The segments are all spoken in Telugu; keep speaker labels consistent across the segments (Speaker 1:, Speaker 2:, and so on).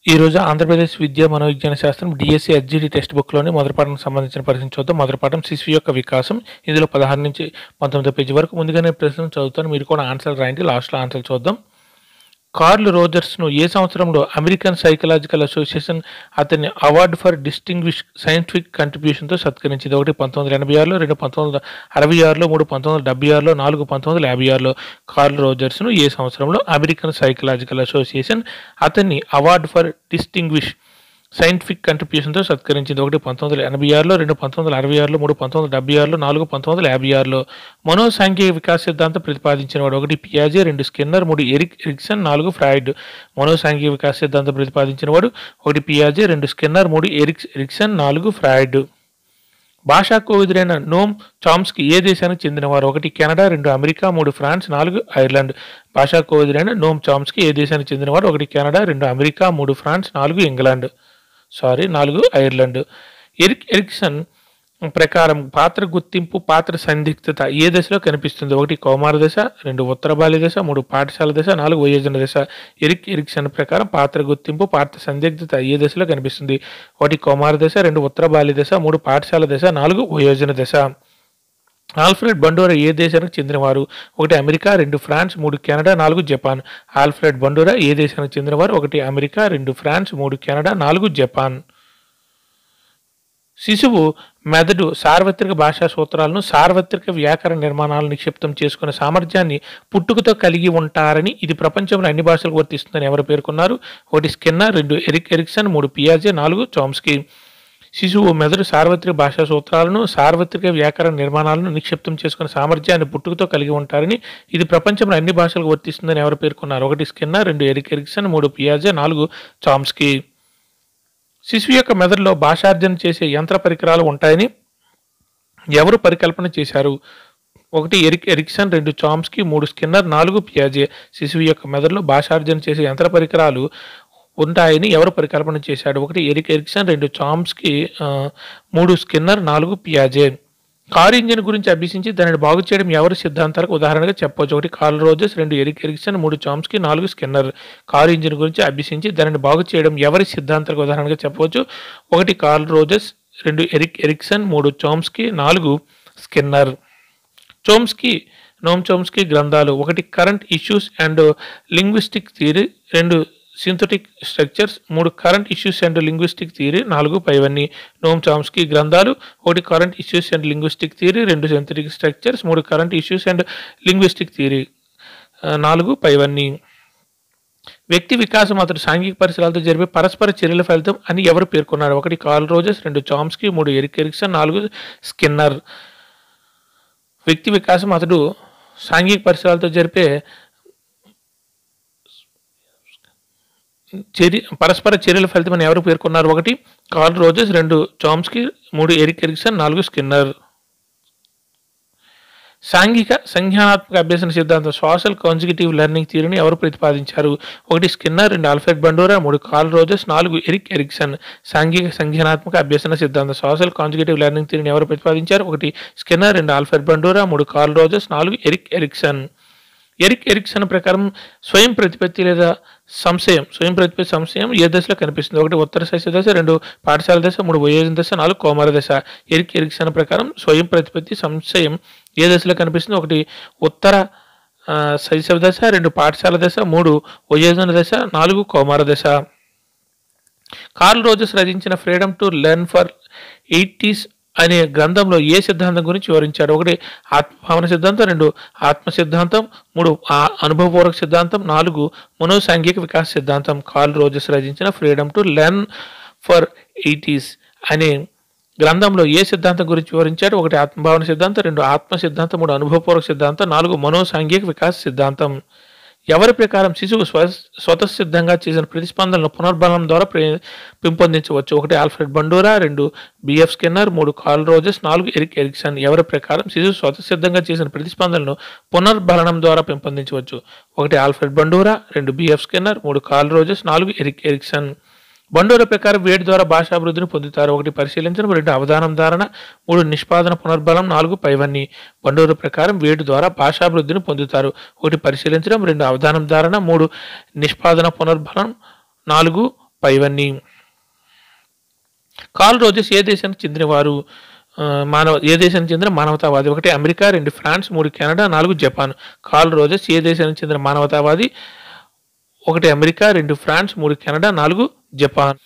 Speaker 1: ఈరోజు ఆంధ్రప్రదేశ్ విద్యా మనోవిజ్ఞాన శాస్త్రం డిఎస్సి ఎస్జిటి టెక్స్ట్ బుక్లోని మొదటి పాఠానికి సంబంధించిన పరిస్థితి చూద్దాం. మొదటి పాఠం శిశువు యొక్క వికాసం. ఇందులో 16 నుంచి 19 పేజీ వరకు ముందుగానే ప్రశ్నలు చదువుతాను, మీరు కూడా ఆన్సర్ రాయండి. లాస్ట్లో ఆన్సర్ చూద్దాం. కార్ల్ రోజర్స్ను ఏ సంవత్సరంలో అమెరికన్ సైకలాజికల్ అసోసియేషన్ అతన్ని అవార్డు ఫర్ డిస్టింగ్విష్ సైంటిఫిక్ కంట్రిబ్యూషన్తో సత్కరించింది? 1 1986లో, 2 1966లో, 3 1976లో, 4 1956లో. కార్ల్ రోజర్స్ను ఏ సంవత్సరంలో అమెరికన్ సైకలాజికల్ అసోసియేషన్ అతన్ని అవార్డు ఫర్ డిస్టింగ్విష్ సైంటిఫిక్ కంట్రిబ్యూషన్తో సత్కరించింది? 1 1986లో, 2 1966లో, 3 1976లో, 4 1956లో. మనోసాంఘిక వికాస సిద్ధాంతం ప్రతిపాదించినవాడు? 1 పియాజే, 2 స్కిన్నర్, 3 ఎరిక్ ఎరిక్సన్, 4 ఫ్రాయిడ్. మనోసాంఘిక వికాస సిద్ధాంతం ప్రతిపాదించినవాడు 1 పియాజే, 2 స్కిన్నర్, 3 ఎరిక్ ఎరిక్సన్, 4 ఫ్రాయిడ్. భాషా కోవిదుడైన నోమ్ చామ్స్కీ ఏ దేశానికి చెందినవారు? 1 కెనడా, 2 అమెరికా, 3 ఫ్రాన్స్, 4 ఐర్లాండ్. భాషా కోవిదుడైన నోమ్ చామ్స్కీ ఏ దేశానికి చెందినవారు? 1 Canada, 2 America, 3 France, 4 Ireland. Erik Erikson ప్రకారం పాత్ర గుర్తింపు, పాత్ర సందిగ్ధత ఏ దశలో కనిపిస్తుంది? 1 కౌమార దశ, 2 ఉత్తర బాల్య దశ, 3 పాఠశాల దశ, 4 వయోజన దశ. ఎరిక్ ఎరిక్సన్ ప్రకారం పాత్ర గుర్తింపు, పాత్ర సందిగ్ధత ఏ దశలో కనిపిస్తుంది? 1 కౌమార దశ, 2 ఉత్తర బాల్య దశ, 3 పాఠశాల దశ, 4 వయోజన దశ. ఆల్ఫ్రెడ్ బండోరా ఏ దేశానికి చెందినవారు? 1 America, 2 France, 3 Canada, 4 Japan. Alfred Bandura ఏ దేశానికి చెందినవారు? 1 అమెరికా, 2 ఫ్రాన్స్, 3 కెనడా, 4 జపాన్. శిశువు మెదడు సార్వత్రిక భాషా సూత్రాలను, సార్వత్రిక వ్యాకరణ నిర్మాణాలను నిక్షిప్తం చేసుకునే సామర్థ్యాన్ని పుట్టుకతో కలిగి ఉంటారని, ఇది ప్రపంచంలో అన్ని భాషలకు వర్తిస్తుందని ఎవరు పేర్కొన్నారు? 1 స్కిన్నర్, 2 ఎరిక్ ఎరిక్సన్, 3 పియాజే, 4 చామ్స్కీ. శిశువు మెదడు సార్వత్రిక భాషా సూత్రాలను, సార్వత్రిక వ్యాకరణ నిర్మాణాలను నిక్షిప్తం చేసుకునే సామర్థ్యాన్ని పుట్టుకతో కలిగి ఉంటారని, ఇది ప్రపంచంలో అన్ని భాషలకు వర్తిస్తుందని ఎవరు పేర్కొన్నారు? 1 స్కిన్నర్, 2 ఎరిక్ ఎరిక్సన్, 3 పియాజే, 4 చామ్స్కీ. శిశువు యొక్క మెదడులో భాషార్జన చేసే యంత్ర పరికరాలు ఉంటాయని ఎవరు పరికల్పన చేశారు? 1 ఎరిక్ ఎరిక్సన్, 2 చామ్స్కీ, 3 స్కిన్నర్, 4 పియాజే. శిశువు యొక్క మెదడులో భాషార్జన చేసే యంత్ర పరికరాలు ఉంటాయని ఎవరు పరికల్పన చేశాడు? 1 ఎరిక్ ఎరిక్సన్, 2 చామ్స్కీ, 3 స్కిన్నర్, 4 పియాజే. కారు ఇంజిన్ గురించి అభ్యసించి దానిని బాగు చేయడం ఎవరి సిద్ధాంతాలకు ఉదాహరణగా చెప్పవచ్చు? 1 Carl Rogers, 2 Erik Erikson, 3 Chomsky, 4 Skinner. Car engine గురించి అభ్యసించి దానిని బాగు చేయడం ఎవరి సిద్ధాంతాలకు ఉదాహరణగా చెప్పవచ్చు? 1 Carl Rogers, 2 Erik Erikson, 3 Chomsky, 4 Skinner. Noam Chomsky గ్రంథాలు: 1 current issues and linguistic theory, 2 syntactic structures, 3 current issues and linguistic theory, 4 పైవన్నీ. నోమ్ చామ్స్కీ గ్రంథాలు: 1 current issues and linguistic theory, 2 syntactic structures, 3 current issues and linguistic theory, 4 పైవన్నీ. వ్యక్తి వికాసం అతడు సాంఘిక పరిసరాలతో జరిపే పరస్పర చర్యల ఫలితం అని ఎవరు పేర్కొన్నారు? 1 Carl Rogers, 2 Chomsky, 3 Erik Erikson, 4 Skinner. వ్యక్తి వికాసం అతడు సాంఘిక పరిసరాలతో జరిపే పరస్పర చర్యల ఫలితం అని ఎవరు పేర్కొన్నారు? 1 Carl Rogers, 2 Chomsky, 3 Erik Erikson, 4 Skinner. సాంఘిక సంజ్ఞానాత్మక అభ్యసన సిద్ధాంతం సోషల్ కాంజిగేటివ్ లెర్నింగ్ థియరీని ఎవరు ప్రతిపాదించారు? 1 Skinner, 2 Alfred Bandura, 3 Carl Rogers, 4 Erik Ericsson. సాంఘిక సంజ్ఞానాత్మక అభ్యసన సిద్ధాంతం సోషల్ కాంజిగేటివ్ లెర్నింగ్ థియరీని ఎవరు ప్రతిపాదించారు? 1 Skinner, 2 Alfred Bandura, 3 Carl Rogers, 4 Erik Ericsson. Eric Erikson ప్రకారం స్వయం ప్రతిపత్తి లేదా సంశయం ఏ దశలో కనిపిస్తుంది? 1 ఉత్తర శైశవ దశ, 2 పాఠశాల దశ, 3 వయోజన దశ, 4 కౌమార దశ. ఎరిక్ ఎరిక్సన్ ప్రకారం స్వయం ప్రతిపత్తి సంశయం ఏ దశలో కనిపిస్తుంది? 1 ఉత్తర శైశవ దశ, 2 పాఠశాల దశ, 3 వయోజన దశ, 4 కౌమార దశ. కార్ల్ రోజర్స్ రచించిన freedom to learn for 80s అనే గ్రంథంలో ఏ సిద్ధాంతం గురించి వివరించాడు? 1 ఆత్మభావన సిద్ధాంతం, 2 ఆత్మ సిద్ధాంతం, 3 అనుభవపూర్వక సిద్ధాంతం, 4 మనోసాంఘిక వికాస సిద్ధాంతం. కార్ల్ రోజర్స్ రచించిన freedom to learn for 80s అనే గ్రంథంలో ఏ సిద్ధాంతం గురించి వివరించాడు? 1 ఆత్మభావన సిద్ధాంతం, 2 ఆత్మ సిద్ధాంతం, 3 అనుభవపూర్వక సిద్ధాంతం, 4 మనోసాంఘిక వికాస సిద్ధాంతం. ఎవరి ప్రకారం శిశువు స్వతసిద్ధంగా చేసిన ప్రతిస్పందనలను పునర్బలం ద్వారా పెంపొందించవచ్చు? 1 Alfred Bandura, 2 BF Skinner, 3 Carl Rogers, 4 Erik Erikson. ఎవరి ప్రకారం శిశువు స్వతసిద్ధంగా చేసిన ప్రతిస్పందనలను పునర్బలనం ద్వారా పెంపొందించవచ్చు? 1 Alfred Bandura, 2 BF Skinner, 3 Carl Rogers, 4 Erik Erikson. Bandura ప్రకారం వేడి ద్వారా భాషాభివృద్ధిని పొందుతారు? 1 పరిశీలించడం, 2 అవధానం ధారణ, 3 నిష్పాదన పునర్బలం, 4 పైవన్నీ. బండోరా ప్రకారం వేడి ద్వారా భాషాభివృద్ధిని పొందుతారు? 1 పరిశీలించడం, 2 అవధానం ధారణ, 3 నిష్పాదన పునర్బలం, 4 పైవన్నీ. కార్ల్ రోజెస్ ఏ దేశానికి చెందినవారు? ఏ దేశానికి చెందిన మానవతావాది? 1 America, 2 France, 3 Canada, 4 Japan. Carl Rogers ఏ దేశానికి చెందిన మానవతావాది? 1 America, 2 France, 3 Canada, 4 Japan.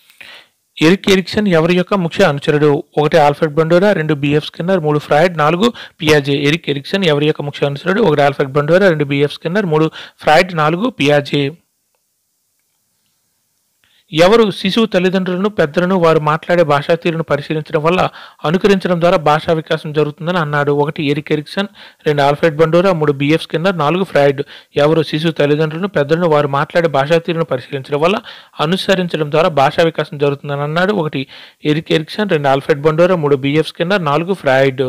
Speaker 1: Erik Erikson ఎవరి యొక్క ముఖ్య అనుచరుడు? 1 Alfred Bandura, 2 BF Skinner, 3 Freud, 4 పియాజే. ఎరిక్ ఎరిక్సన్ ఎవరి యొక్క ముఖ్య అనుచరుడు? 1 Alfred Bandura, 2 BF Skinner, 3 Freud, 4 పియాజే. ఎవరు శిశువు తల్లిదండ్రులను, పెద్దలను వారు మాట్లాడే భాషా తీరును పరిశీలించడం వల్ల అనుకరించడం ద్వారా భాషా వికాసం జరుగుతుందని అన్నాడు? 1 Erik Erikson, 2 Alfred Bandura, 3 BF Skinner, 4 Freud. ఎవరు శిశువు తల్లిదండ్రులను, పెద్దలను వారు మాట్లాడే భాషా తీరును పరిశీలించడం వల్ల అనుసరించడం ద్వారా భాషా వికాసం జరుగుతుందని అన్నాడు? 1 Erik Erikson, 2 Alfred Bandura, 3 BF Skinner, 4 Freud.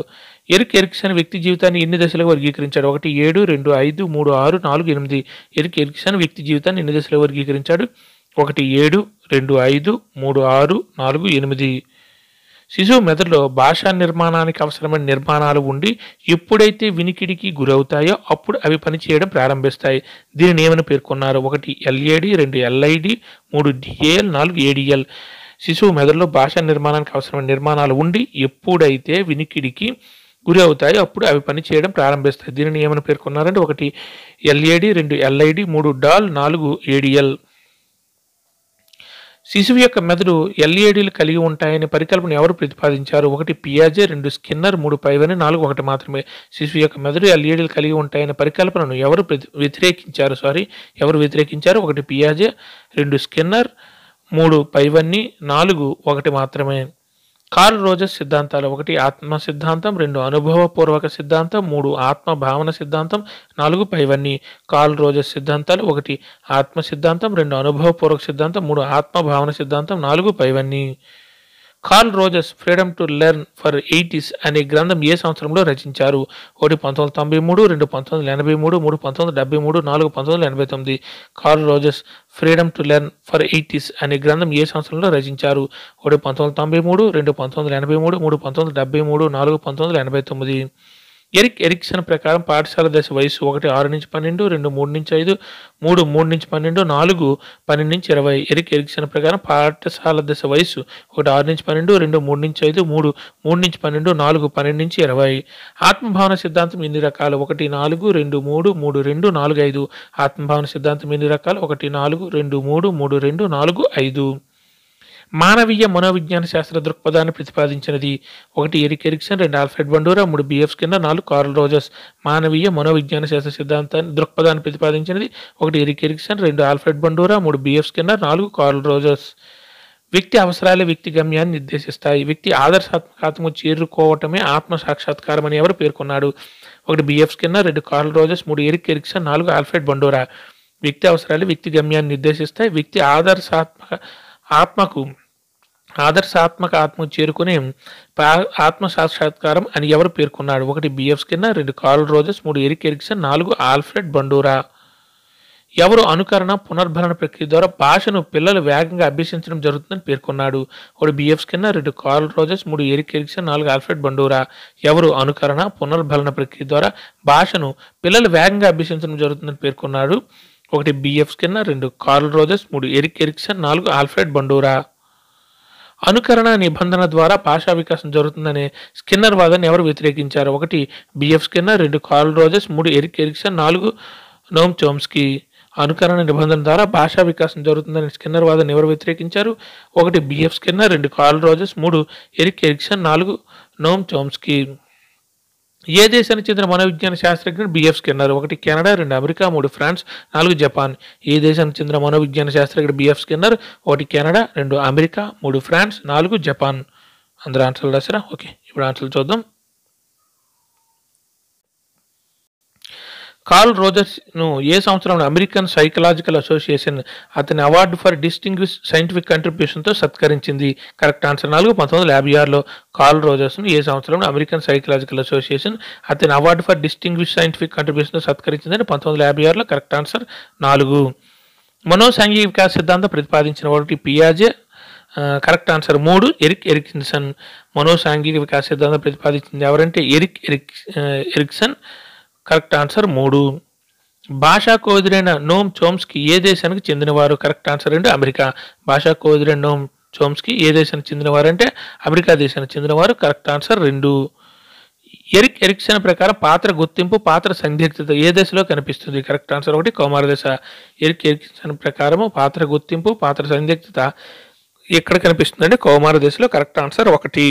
Speaker 1: Erik Erikson వ్యక్తి జీవితాన్ని ఎన్ని దశలుగా వర్గీకరించాడు? 1 7, 2 5, 3 6, 4 8. ఎరిక్ ఎరిక్సన్ వ్యక్తి జీవితాన్ని ఎన్ని దశలుగా వర్గీకరించాడు? 1 7, 2 5, 3 6, 4 8. శిశువు మెదడులో భాషా నిర్మాణానికి అవసరమైన నిర్మాణాలు ఉండి ఎప్పుడైతే వినికిడికి గురవుతాయో అప్పుడు అవి పనిచేయడం ప్రారంభిస్తాయి. దీనిని ఏమని పేర్కొన్నారు? 1 LAD, 2 LID, 3 DAL, 4 ADL. శిశువు మెదడులో భాషా నిర్మాణానికి అవసరమైన నిర్మాణాలు ఉండి ఎప్పుడైతే వినికిడికి గురి అవుతాయో అప్పుడు అవి పనిచేయడం ప్రారంభిస్తాయి. దీనిని ఏమని పేర్కొన్నారంటే 1 LAD, 2 LID, 3 DAL, 4 ADL. శిశువు యొక్క మెదడు LADలు కలిగి ఉంటాయనే పరికల్పన ఎవరు ప్రతిపాదించారు? 1 పియాజే, 2 స్కిన్నర్, 3 పైవని, 4 1 మాత్రమే. శిశువు యొక్క మెదడు LADలు కలిగి ఉంటాయనే పరికల్పనను ఎవరు వ్యతిరేకించారు? 1 పియాజే, 2 స్కిన్నర్, 3 పైవన్ని, 4 1 మాత్రమే. కార్ల్ రోజెస్ సిద్ధాంతాలు: 1 ఆత్మ సిద్ధాంతం, 2 అనుభవపూర్వక సిద్ధాంతం, 3 ఆత్మ భావన సిద్ధాంతం, 4 పైవన్నీ. కార్ల్ రోజెస్ సిద్ధాంతాలు: 1 ఆత్మ సిద్ధాంతం, 2 అనుభవపూర్వక సిద్ధాంతం, 3 ఆత్మ భావన సిద్ధాంతం, 4 పైవన్నీ. Carl Rogers freedom to learn for 80s అనే గ్రంథం ఏ సంవత్సరంలో రచించారు? 1 1993, 2 1983, 3 1973, 4 1989. Carl Rogers freedom to learn for 80s అనే గ్రంథం ఏ సంవత్సరంలో రచించారు? 1 1993, 2 1983, 3 1973, 4 1989. ఎరిక్ ఎరిక్సన్ ప్రకారం పాఠశాల దశ వయసు: 1 6 నుంచి 12, 2 3 నుంచి 5, 3 3 నుంచి 12, 4 12 నుంచి 20. ఎరిక్ ఎరిక్సన్ ప్రకారం పాఠశాల దశ వయసు: 1 6 నుంచి 12, 2 3 నుంచి 5, 3 3 నుంచి 12, 4 12 నుంచి 20. ఆత్మభావన సిద్ధాంతం ఎన్ని రకాలు? 1 4, 2 3, 3 2, 4 5. ఆత్మభావన సిద్ధాంతం ఎన్ని రకాలు? 1 4, 2 3, 3 2, 4 5. మానవీయ మనోవిజ్ఞాన శాస్త్ర దృక్పథాన్ని ప్రతిపాదించినది: 1 Erik Erikson, 2 Alfred Bandura, 3 BF Skinner, 4 Carl Rogers. మానవీయ మనోవిజ్ఞాన శాస్త్ర సిద్ధాంతాన్ని దృక్పథాన్ని ప్రతిపాదించినది: 1 Erik Erikson, 2 Alfred Bandura, 3 BF Skinner, 4 Carl Rogers. వ్యక్తి అవసరాలే వ్యక్తి గమ్యాన్ని నిర్దేశిస్తాయి. వ్యక్తి ఆదర్శాత్మకతను చేరుకోవటమే ఆత్మ సాక్షాత్కారం అని ఎవరు పేర్కొన్నాడు? 1 BF Skinner, 2 Carl Rogers, 3 Erik Erikson, 4 Alfred Bandura. వ్యక్తి అవసరాలే వ్యక్తి గమ్యాన్ని నిర్దేశిస్తాయి. వ్యక్తి ఆదర్శాత్మక ఆత్మకు చేరుకునే ఆత్మ సాక్షాత్కారం అని ఎవరు పేర్కొన్నాడు? 1 BF Skinner, 2 Carl Rogers, 3 Erik Erikson, 4 Alfred Bandura. ఎవరు అనుకరణ పునర్భరణ ప్రక్రియ ద్వారా భాషను పిల్లలు వేగంగా అభ్యసించడం జరుగుతుందని పేర్కొన్నాడు? 1 BF Skinner, 2 Carl Rogers, 3 Erik Erikson, 4 Alfred Bandura. ఎవరు అనుకరణ పునర్భరణ ప్రక్రియ ద్వారా భాషను పిల్లలు వేగంగా అభ్యసించడం జరుగుతుందని పేర్కొన్నాడు? 1 BF Skinner, 2 Carl Rogers, 3 Erik Erikson, 4 Alfred Bandura. అనుకరణ నిబంధన ద్వారా భాషా వికాసం జరుగుతుందనే స్కిన్నర్ వాదాన్ని ఎవరు వ్యతిరేకించారు? 1 BF Skinner, 2 Carl Rogers, 3 Erik Erikson, 4 Noam Chomsky. అనుకరణ నిబంధన ద్వారా భాషా వికాసం జరుగుతుందనే స్కిన్నర్ వాదాన్ని ఎవరు వ్యతిరేకించారు? 1 BF Skinner, 2 Carl Rogers, 3 Erik Erikson, 4 Noam Chomsky. ఏ దేశానికి చెందిన మనోవిజ్ఞాన శాస్త్రజ్ఞుడు BF Skinner? 1 Canada, 2 America, 3 France, 4 Japan. ఏ దేశానికి చెందిన మనోవిజ్ఞాన శాస్త్రజ్ఞుడు BF Skinner? 1 Canada, 2 America, 3 France, 4 Japan. అందరూ ఆన్సర్లు రాసారా? ఓకే, ఇప్పుడు ఆన్సర్లు చూద్దాం. కార్ల్ రోజెస్ను ఏ సంవత్సరంలో అమెరికన్ సైకలాజికల్ అసోసియేషన్ అతని అవార్డు ఫర్ డిస్టింగ్విష్ సైంటిఫిక్ కంట్రిబ్యూషన్తో సత్కరించింది? కరెక్ట్ ఆన్సర్ 4 1956లో. కార్ల్ రోజెస్ను ఏ సంవత్సరంలో అమెరికన్ సైకలాజికల్ అసోసియేషన్ అతని అవార్డు ఫర్ డిస్టింగ్విష్ సైంటిఫిక్ కంట్రిబ్యూషన్తో సత్కరించిందని 1956లో. Correct answer 4. మనోసాంఘిక వికాస సిద్ధాంతం ప్రతిపాదించిన 1 పియాజే. Correct answer 3 Erik Erikson. మనోసాంఘిక వికాస సిద్ధాంతం ప్రతిపాదించింది ఎవరంటే ఎరిక్ ఎరిక్సన్. Correct answer 3. భాషా కోవిదుడైన నోమ్ చోమ్స్కీ ఏ దేశానికి చెందినవారు? కరెక్ట్ ఆన్సర్ అండి అమెరికా. భాషా కోవిదుడైన నోమ్ చోమ్స్కీ ఏ దేశానికి చెందినవారు అంటే అమెరికా దేశానికి చెందినవారు. Correct answer 2. ఎరిక్ ఎరిక్సన్ ప్రకారం పాత్ర గుర్తింపు, పాత్ర సందిగ్ధత ఏ దశలో కనిపిస్తుంది? కరెక్ట్ ఆన్సర్ 1 కౌమార దశ. ఎరిక్ ఎరిక్సన్ ప్రకారం పాత్ర గుర్తింపు, పాత్ర సందిగ్ధత ఎక్కడ కనిపిస్తుంది అంటే కౌమార దశలో. Correct answer 1.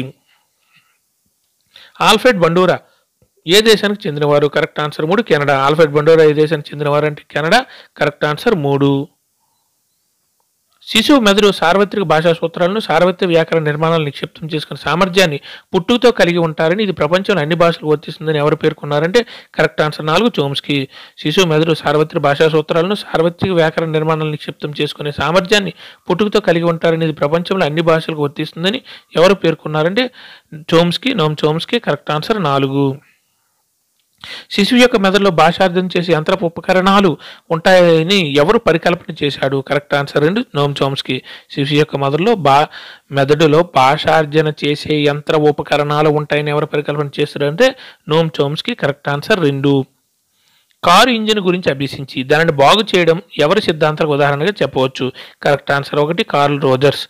Speaker 1: ఆల్ఫ్రెడ్ బండూరా ఏ దేశానికి చెందినవారు? Correct answer 3 Canada. Alfred Bandura ఏ దేశానికి చెందినవారు అంటే కెనడా. Correct answer 3. శిశువు మెదడు సార్వత్రిక భాషా సూత్రాలను, సార్వత్రిక వ్యాకరణ నిర్మాణాలను నిక్షిప్తం చేసుకునే సామర్థ్యాన్ని పుట్టుకతో కలిగి ఉంటారని, ఇది ప్రపంచంలో అన్ని భాషలు వర్తిస్తుందని ఎవరు పేర్కొన్నారంటే కరెక్ట్ ఆన్సర్ 4 చోమ్స్కీ. శిశువు మెదడు సార్వత్రిక భాషా సూత్రాలను, సార్వత్రిక వ్యాకరణ నిర్మాణాలను నిక్షిప్తం చేసుకునే సామర్థ్యాన్ని పుట్టుకతో కలిగి ఉంటారని, ఇది ప్రపంచంలో అన్ని భాషలకు వర్తిస్తుందని ఎవరు పేర్కొన్నారంటే చోమ్స్కీ, నోమ్ చోమ్స్కీ. Correct answer 4. శిశువు యొక్క మెదడులో భాషార్థం చేసే యంత్రపు ఉపకరణాలు ఉంటాయని ఎవరు పరికల్పన చేశాడు? Correct answer 2 నోమ్ Chomsky. శిశువు యొక్క మెదడులో భాషార్జన చేసే యంత్ర ఉపకరణాలు ఉంటాయని ఎవరు పరికల్పన చేశారు అంటే Noam Chomsky. Correct answer 2. Car engine గురించి అభ్యసించి దానిని బాగు చేయడం ఎవరి సిద్ధాంతాలకు ఉదాహరణగా చెప్పవచ్చు? Correct answer 1 Carl Rogers.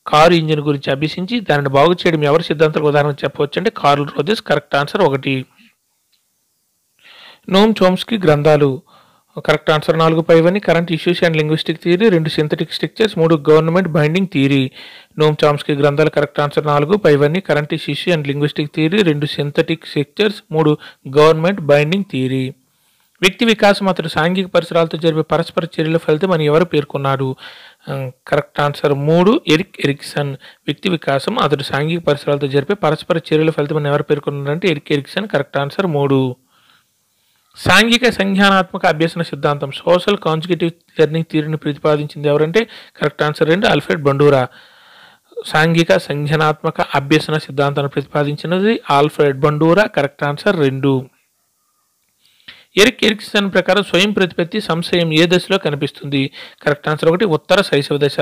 Speaker 1: Car engine గురించి అభ్యసించి దానిని బాగు చేయడం ఎవరి సిద్ధాంతాలకు ఉదాహరణగా చెప్పవచ్చు అంటే curl Rogers. Correct answer 1. నోమ్ Chomsky గ్రంథాలు. కరెక్ట్ ఆన్సర్ 4 పైవన్నీ current issues and linguistic theory, 2 syntactic structures, 3 government binding theory. నోమ్ Chomsky గ్రంథాలు. కరెక్ట్ ఆన్సర్ 4 పైవన్నీ current issues and linguistic theory, 2 syntactic structures, 3 government binding theory. వ్యక్తి వికాసం అతడు సాంఘిక పరిసరాలతో జరిపే పరస్పర చర్యల ఫలితం అని ఎవరు పేర్కొన్నాడు? Correct answer 3 Erik Erikson. వ్యక్తి వికాసం అతడు సాంఘిక పరిసరాలతో జరిపే పరస్పర చర్యల ఫలితం అని ఎవరు పేర్కొన్నారంటే ఎరిక్ ఎరిక్సన్. Correct answer 3. సాంఘిక సంజ్ఞానాత్మక అభ్యసన సిద్ధాంతం సోషల్ కాన్జిక్యూటివ్ లెర్నింగ్ థియరీని ప్రతిపాదించింది ఎవరంటే కరెక్ట్ ఆన్సర్ 2 ఆల్ఫ్రెడ్ బండూరా. సాంఘిక సంజ్ఞానాత్మక అభ్యసన సిద్ధాంతాన్ని ప్రతిపాదించినది Alfred Bandura. Correct answer 2. Erik Erikson ప్రకారం స్వయం ప్రతిపత్తి సంశయం ఏ దశలో కనిపిస్తుంది? కరెక్ట్ ఆన్సర్ 1 ఉత్తర శైశవ దశ.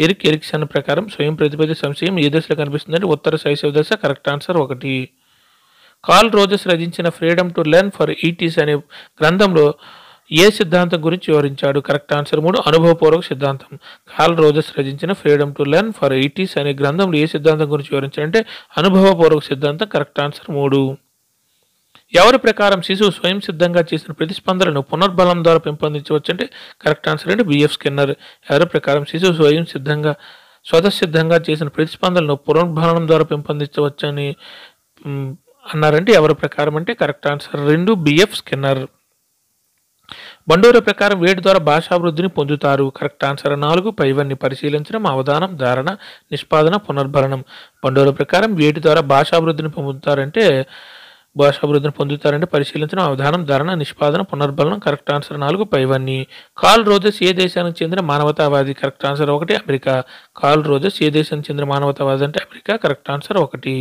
Speaker 1: ఎరిక్ ఎరిక్సన్ ప్రకారం స్వయం ప్రతిపత్తి సంశయం ఏ దశలో కనిపిస్తుంది అంటే ఉత్తర శైశవ దశ. Correct answer 1. కార్ల్ రోజర్స్ రచించిన freedom to learn for eighties అనే గ్రంథంలో ఏ సిద్ధాంతం గురించి వివరించాడు? కరెక్ట్ ఆన్సర్ 3 అనుభవపూర్వక సిద్ధాంతం. కార్ల్ రోజర్స్ రచించిన freedom to learn for eighties అనే గ్రంథంలో ఏ సిద్ధాంతం గురించి వివరించాడంటే అనుభవపూర్వక సిద్ధాంతం. Correct answer 3. ఎవరి ప్రకారం శిశువు స్వయం సిద్ధంగా చేసిన ప్రతిస్పందనలను పునర్బలం ద్వారా పెంపొందించవచ్చు అంటే కరెక్ట్ ఆన్సర్ అంటే బిఎఫ్ స్కిన్నర్. ఎవరి ప్రకారం శిశువు స్వతసిద్ధంగా చేసిన ప్రతిస్పందనలను పునర్బలం ద్వారా పెంపొందించవచ్చని అన్నారంటే ఎవరి ప్రకారం అంటే correct answer 2 BF Skinner. Bandura ప్రకారం వేటి ద్వారా భాషాభివృద్ధిని పొందుతారు? కరెక్ట్ ఆన్సర్ 4 పైవన్నీ పరిశీలించడం, అవధానం, ధారణ, నిష్పాదన, పునర్భరణం. బండూరా ప్రకారం వేటి ద్వారా భాషాభివృద్ధిని పొందుతారంటే పరిశీలించడం, అవధానం, ధారణ, నిష్పాదన, పునర్బలం. కరెక్ట్ ఆన్సర్ 4 పైవన్నీ. కార్ల్ రోజర్స్ ఏ దేశానికి చెందిన మానవతావాది? Correct answer 1 America. Carl Rogers ఏ దేశానికి చెందిన మానవతావాది అంటే America. Correct answer 1.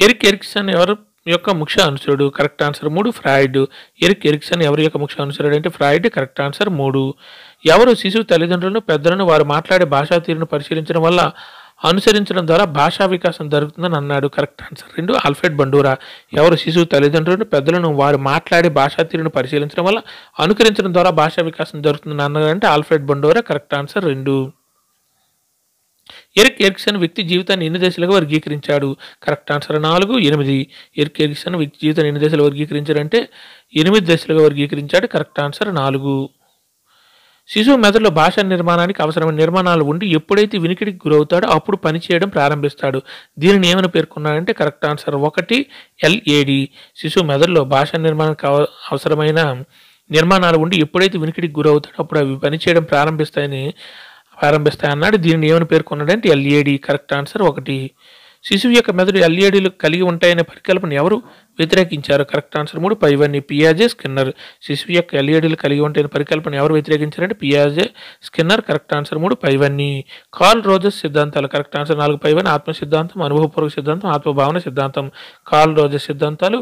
Speaker 1: Erik Erikson ఎవరు యొక్క ముఖ్య అనుచరుడు? Correct answer 3 Freud. Erik Erikson ఎవరి యొక్క ముఖ్య అనుచరుడు అంటే ఫ్రాయిడ్. Correct answer 3. ఎవరు శిశువు తల్లిదండ్రులను, పెద్దలను వారు మాట్లాడే భాషా తీరును పరిశీలించడం వల్ల అనుసరించడం ద్వారా భాషా వికాసం జరుగుతుందని అన్నాడు? Correct answer 2 Alfred Bandura. ఎవరు శిశువు తల్లిదండ్రులను, పెద్దలను వారు మాట్లాడే భాషా తీరును పరిశీలించడం వల్ల అనుకరించడం ద్వారా భాషా వికాసం జరుగుతుందని అన్నాడంటే Alfred Bandura. Correct answer 2. Erik Erikson వ్యక్తి జీవితాన్ని ఎన్ని దశలుగా వర్గీకరించాడు? Correct answer 4 8. ఎరిక్ ఎరిక్సన్ వ్యక్తి జీవితాన్ని ఎన్ని దశలు వర్గీకరించాడంటే 8 దశలుగా వర్గీకరించాడు. Correct answer 4. శిశువు మెదడులో భాషా నిర్మాణానికి అవసరమైన నిర్మాణాలు ఉండి ఎప్పుడైతే వినికిడికి గురవుతాడో అప్పుడు పనిచేయడం ప్రారంభిస్తాడు. దీనిని ఏమని పేర్కొన్నాడంటే కరెక్ట్ ఆన్సర్ 1 ఎల్ఏడి. శిశువు మెదడులో భాషా నిర్మాణానికి అవసరమైన నిర్మాణాలు ఉండి ఎప్పుడైతే వినికిడికి గురవుతాడో అప్పుడు అవి పనిచేయడం ప్రారంభిస్తాయన్నాడు. దీనిని ఏమని పేర్కొన్నాడంటే ఎల్ఏడి. Correct answer 1. శిశువు యొక్క మెదడు ఎల్ఈడీలు కలిగి ఉంటాయనే పరికల్పన ఎవరు వ్యతిరేకించారు? కరెక్ట్ ఆన్సర్ 3 పైవన్నీ పియాజే, స్కిన్నర్. శిశువు యొక్క ఎల్ఈడీలు కలిగి ఉంటాయనే పరికల్పన ఎవరు వ్యతిరేకించారంటే పియాజే, స్కిన్నర్. కరెక్ట్ ఆన్సర్ 3 పైవన్నీ. కార్ల్ రోజర్స్ సిద్ధాంతాలు. కరెక్ట్ ఆన్సర్ 4 పైవన్నీ ఆత్మ సిద్ధాంతం, అనుభవపూర్వక సిద్ధాంతం, ఆత్మభావన సిద్ధాంతం. కార్ల్ రోజర్స్ సిద్ధాంతాలు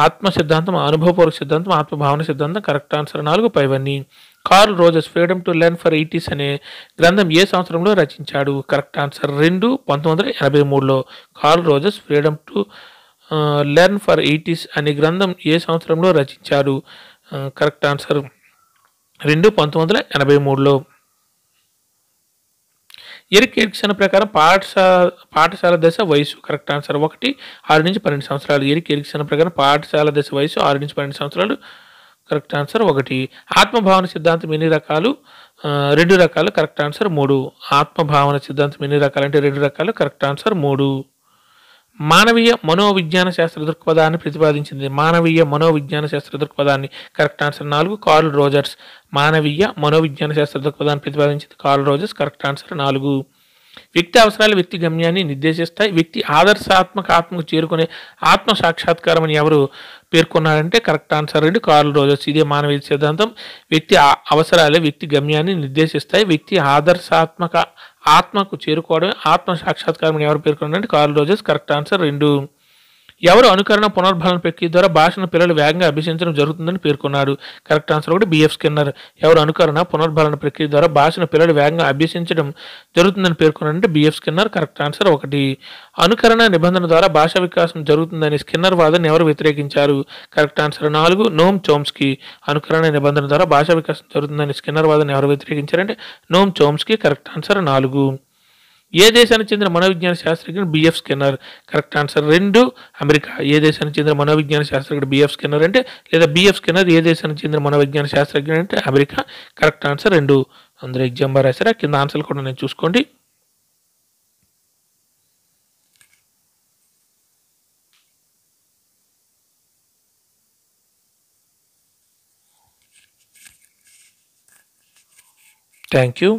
Speaker 1: ఆత్మ సిద్ధాంతం, అనుభవపూర్వక సిద్ధాంతం, ఆత్మభావన సిద్ధాంతం. కరెక్ట్ ఆన్సర్ 4 పైవన్నీ. Carl Rogers freedom to learn for eighties అనే గ్రంథం ఏ సంవత్సరంలో రచించాడు? కరెక్ట్ ఆన్సర్ 2 1983లో. Carl Rogers freedom to learn for eighties అనే గ్రంథం ఏ సంవత్సరంలో రచించాడు? కరెక్ట్ ఆన్సర్ 2 1983లో. ఎరిక్ ఎరిక్సన్ ప్రకారం పాఠశాల దశ వయసు కరెక్ట్ ఆన్సర్ 1 6 నుంచి 12 సంవత్సరాలు. ఎరిక్ ఎరిక్సన్ ప్రకారం పాఠశాల దశ వయసు 6 నుంచి 12 సంవత్సరాలు కరెక్ట్ ఆన్సర్ 1. ఆత్మభావన సిద్ధాంతం ఎన్ని రకాలు? 2 రకాలు కరెక్ట్ ఆన్సర్ 3. ఆత్మభావన సిద్ధాంతం ఎన్ని రకాలు అంటే 2 రకాలు కరెక్ట్ ఆన్సర్ 3. మానవీయ మనోవిజ్ఞాన శాస్త్ర దృక్పథాన్ని ప్రతిపాదించింది. మానవీయ మనోవిజ్ఞాన శాస్త్ర దృక్పథాన్ని కరెక్ట్ ఆన్సర్ 4 కార్ల్ రోజర్స్. మానవీయ మనోవిజ్ఞాన శాస్త్ర దృక్పథాన్ని ప్రతిపాదించింది కార్ల్ రోజర్స్ కరెక్ట్ ఆన్సర్ 4. వ్యక్తి అవసరాలు వ్యక్తి గమ్యాన్ని నిర్దేశిస్తాయి. వ్యక్తి ఆదర్శాత్మక ఆత్మకు చేరుకునే ఆత్మ సాక్షాత్కారం అని ఎవరు పేర్కొన్నారంటే కరెక్ట్ ఆన్సర్ 2 కార్ల్ రోజర్స్. ఇదే మానవీయ సిద్ధాంతం. వ్యక్తి అవసరాలే వ్యక్తి గమ్యాన్ని నిర్దేశిస్తాయి. వ్యక్తి ఆదర్శాత్మక ఆత్మకు చేరుకోవడమే ఆత్మ సాక్షాత్కారం అని ఎవరు పేర్కొన్నారంటే కార్ల్ రోజర్స్ కరెక్ట్ ఆన్సర్ 2. ఎవరు అనుకరణ పునర్బలన ప్రక్రియ ద్వారా భాషను పిల్లలు వేగంగా అభ్యసించడం జరుగుతుందని పేర్కొన్నారు? Correct answer 1 BF Skinner. ఎవరు అనుకరణ పునర్బలన ప్రక్రియ ద్వారా భాషను పిల్లలు వేగంగా అభ్యసించడం జరుగుతుందని పేర్కొన్నారంటే బిఎఫ్ స్కిన్నర్ కరెక్ట్ ఆన్సర్ 1. అనుకరణ నిబంధన ద్వారా భాషా వికాసం జరుగుతుందని స్కిన్నర్ వాదనని ఎవరు వ్యతిరేకించారు? Correct answer 4 Noam Chomsky. అనుకరణ నిబంధన ద్వారా భాషా వికాసం జరుగుతుందని స్కిన్నర్ వాదనని ఎవరు వ్యతిరేకించారంటే నోమ్ చోమ్స్కీ కరెక్ట్ ఆన్సర్ 4. ఏ దేశానికి చెందిన మనోవిజ్ఞాన శాస్త్రజ్ఞుడు BF Skinner? Correct answer 2 America. ఏ దేశానికి చెందిన మనోవిజ్ఞాన శాస్త్రజ్ఞుడు బిఎఫ్ స్కిన్నర్ అంటే లేదా బిఎఫ్ స్కిన్నర్ ఏ దేశానికి చెందిన మనోవిజ్ఞాన శాస్త్రజ్ఞుడు అంటే అమెరికా కరెక్ట్ ఆన్సర్ 2. అందరూ ఎగ్జామ్ బాగా రాశారా? కింద ఆన్సర్లు కూడా నేను చూసుకోండి. Thank you.